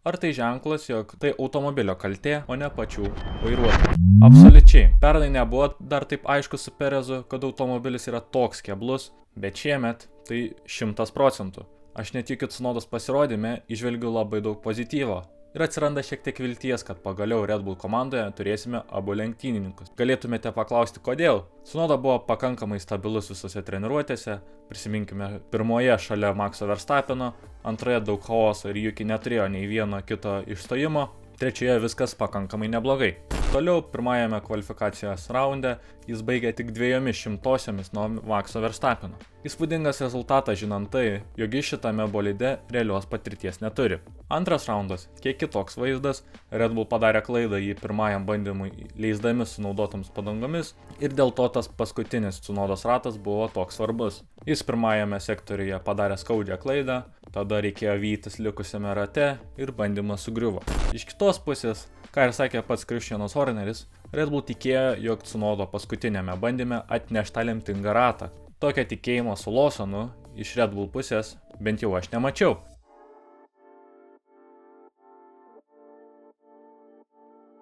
Ar tai ženklas, jog tai automobilio kaltė, o ne pačių vairuotojų? Absoliučiai. Pernai nebuvo dar taip aišku su Perezu, kad automobilis yra toks keblus, bet šiemet tai 100%. Aš net iki Tsunodos pasirodyme įžvelgiu labai daug pozityvo. Ir atsiranda šiek tiek vilties, kad pagaliau Red Bull komandoje turėsime abu lenktynininkus. Galėtumėte paklausti, kodėl? Tsunoda buvo pakankamai stabilus visose treniruotėse, prisiminkime pirmoje šalia Maxo Verstappeno, antroje daug chaoso ir Yuki neturėjo nei vieno kito išstojimo, trečioje viskas pakankamai neblogai. Toliau, pirmajame kvalifikacijos raunde, jis baigė tik 2/100 nuo Maxo Verstappeno. Įspūdingas rezultatas žinant tai, jog jis šitame bolide realios patirties neturi. Antras raundas, kiek kitoks vaizdas, Red Bull padarė klaidą jį pirmajam bandymui leisdami su naudotoms padangomis ir dėl to tas paskutinis Tsunodos ratas buvo toks svarbus. Jis pirmajame sektoriuje padarė skaudžią klaidą, tada reikėjo vytis likusiame rate ir bandymas sugriuvo. Iš kitos pusės, ką ir sakė pats Christianas Horneris, Red Bull tikėjo, jog Tsunodo paskutinėme bandyme atneš tą lemtingą ratą. Tokio tikėjimo su Lawsonu iš Red Bull pusės bent jau aš nemačiau.